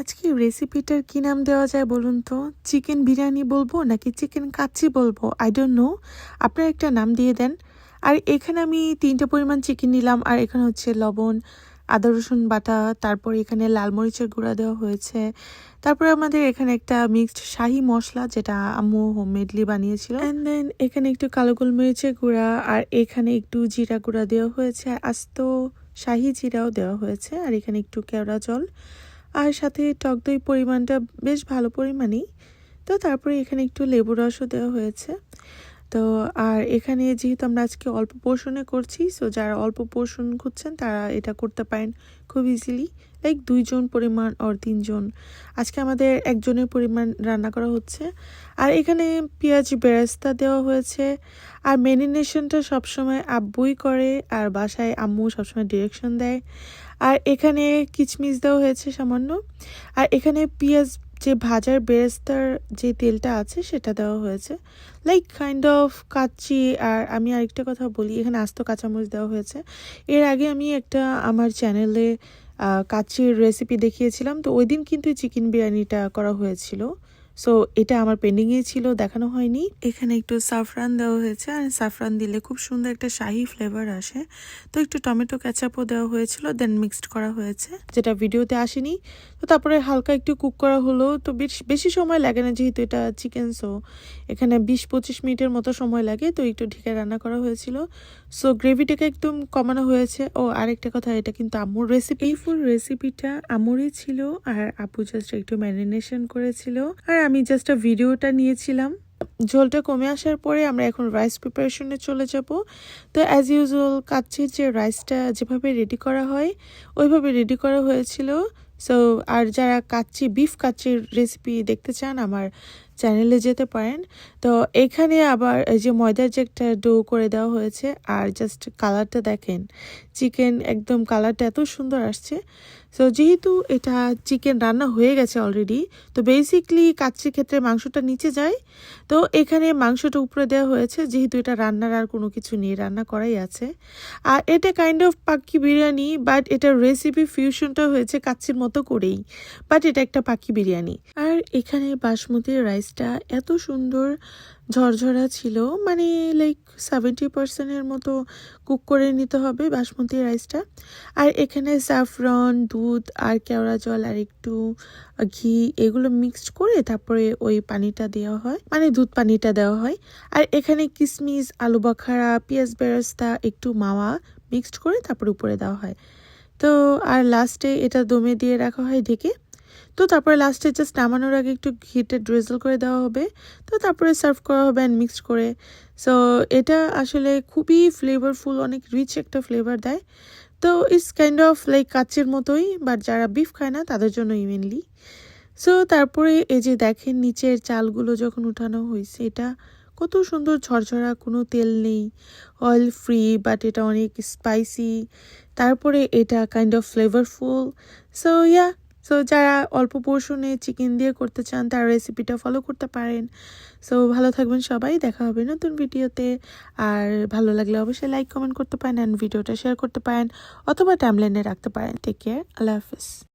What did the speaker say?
আজকে রেসিপিটার কি নাম দেওয়া যায় বলুন তো? চিকেন বিরিয়ানি বলবো নাকি চিকেন কাচ্চি বলবো? I don't know. আপনারা একটা নাম দিয়ে দেন। আর এখানে আমি 3টা পরিমাণ চিকেন নিলাম, আর এখানে হচ্ছে লবণ, আদা রসুন বাটা, তারপর এখানে লাল মরিচের গুঁড়া দেওয়া হয়েছে। তারপরে আমাদের এখানে একটা মিক্সড শাহি মশলা, যেটা আম্মু হোমমেডলি বানিয়েছিল। অ্যান্ড দেন এখানে একটু কালো গোলমরিচের গুঁড়া, আর এখানে একটু জিরা গুঁড়া দেওয়া হয়েছে, আর আস্ত শাহি জিরাও দেওয়া হয়েছে, আর এখানে একটু কেওড়া জল, আর সাথে টক দই পরিমাণটা বেশ ভালো পরিমাণেই। তো তারপরে এখানে একটু লেবু রসও দেওয়া হয়েছে। তো আর এখানে যেহেতু আমরা আজকে অল্প পোর্শনে করছি, সো যারা অল্প পোর্শন খুঁজছেন তারা এটা করতে পারেন খুব ইজিলি, লাইক 2 জন পরিমাণ আর 3 জন। আজকে আমাদের একজনের পরিমাণ রান্না করা হচ্ছে। আর এখানে পেঁয়াজ বেরেস্তা দেওয়া হয়েছে। আর ম্যারিনেশনটা সবসময় আব্বুই করে, আর বাসায় আম্মু সবসময় ডিরেকশন দেয়। আর এখানে কিচমিচ দেওয়া হয়েছে সামান্য। আর এখানে পেঁয়াজ যে ভাজার বেরেস্তার যে তেলটা আছে সেটা দেওয়া হয়েছে, লাইক কাইন্ড অফ কাচ্চি। আর আমি আরেকটা কথা বলি, এখানে আস্ত কাঁচামরিচ দেওয়া হয়েছে। এর আগে আমি একটা আমার চ্যানেলে কাচ্চির রেসিপি দেখিয়েছিলাম, তো ওই দিন কিন্তু চিকেন বিরিয়ানিটা করা হয়েছিল। সো এটা আমার পেন্ডিংয়েই ছিল, দেখানো হয়নি। এখানে একটু সাফরান দেওয়া হয়েছে, আর সাফরান দিলে খুব সুন্দর একটা শাহি ফ্লেভার আসে। তো একটু টমেটো ক্যাচাপও দেওয়া হয়েছিল, দেন মিক্সড করা হয়েছে, যেটা ভিডিওতে আসেনি। তো তারপরে হালকা একটু কুক করা হলো। তো বেশি সময় লাগে না, যেহেতু এটা চিকেন, সো এখানে 20-25 মিনিটের মতো সময় লাগে। তো একটু ঢেকে রান্না করা হয়েছিল। সো গ্রেভিটাকে একদম কমানো হয়েছে। ও আরেকটা কথা, এটা কিন্তু আম্মুর রেসিপি। এই ফুল রেসিপিটা আম্মুরই ছিল, আর আপু জাস্ট একটু ম্যারিনেশন করেছিল, আর আমি জাস্ট ভিডিওটা নিয়েছিলাম। ঝোলটা কমে আসার পরে আমরা এখন রাইস প্রিপারেশনে চলে যাব। তো অ্যাজ ইউজুয়াল কাচ্চির যে রাইসটা যেভাবে রেডি করা হয় ওইভাবে রেডি করা হয়েছিল। সো আর যারা বিফ কাচ্চির রেসিপি দেখতে চান আমার চ্যানেলে যেতে পারেন। তো এখানে আবার এই যে ময়দার যে একটা ডো করে দেওয়া হয়েছে, আর জাস্ট কালারটা দেখেন, চিকেন একদম কালারটা এত সুন্দর আসছে। সো যেহেতু এটা চিকেন রান্না হয়ে গেছে অলরেডি, তো বেসিকলি কাচ্চির ক্ষেত্রে মাংসটা নিচে যায়, তো এখানে মাংসটা উপরে দেওয়া হয়েছে, যেহেতু এটা রান্নার আর কোনো কিছু নেই, রান্না করাই আছে। আর এটা kind of pakki biryani, but এটার রেসিপি ফিউশনটা হয়েছে কাচ্চির মতো করেই, বাট এটা একটা পাক্কি বিরিয়ানি। আর এখানে বাসমতি রাইসটা এত সুন্দর ঝরঝরা ছিল, মানে লাইক 70%-এর মতো কুক করে নিতে হবে বাসমতি রাইসটা। আর এখানে স্যাফরন, দুধ, আর কেওড়া জল, আর একটু ঘি, এগুলো মিক্সড করে তারপরে ওই পানিটা দেওয়া হয়, মানে দুধ পানিটা দেওয়া হয়। আর এখানে কিশমিশ, আলু বখারা, পেঁয়াজ বেরেস্তা, একটু মাওয়া মিক্সড করে তারপরে উপরে দেওয়া হয়। তো আর লাস্টে এটা দমে দিয়ে রাখা হয় ঢেকে। তো তারপরে লাস্টে জাস্ট নামানোর আগে একটু ঘিতে ড্রেজল করে দেওয়া হবে। তো তারপরে সার্ভ করা হবে অ্যান্ড মিক্সড করে। সো এটা আসলে খুবই ফ্লেভারফুল, অনেক রিচ একটা ফ্লেভার দেয়। তো ইটস কাইন্ড অফ লাইক কাচ্চির মতোই, বাট যারা বিফ খায় না তাদের জন্য মেনলি। সো তারপরে এই যে দেখেন নিচের চালগুলো যখন উঠানো হয়েছে, এটা কত সুন্দর ঝরঝরা, কোনো তেল নেই, অয়েল ফ্রি, বাট এটা অনেক স্পাইসি। তারপরে এটা kind of flavourful. So yeah, so যারা অল্প পোর্শনে চিকেন দিয়ে করতে চান তার রেসিপিটা ফলো করতে পারেন। সো ভালো থাকবেন সবাই, দেখা হবে নতুন ভিডিওতে। আর ভালো লাগলে অবশ্যই লাইক কমেন্ট করতে পারেন, অ্যান্ড ভিডিওটা শেয়ার করতে পারেন, অথবা টাইমলাইনে রাখতে পারেন। টেক কেয়ার, আল্লাহ হাফিজ।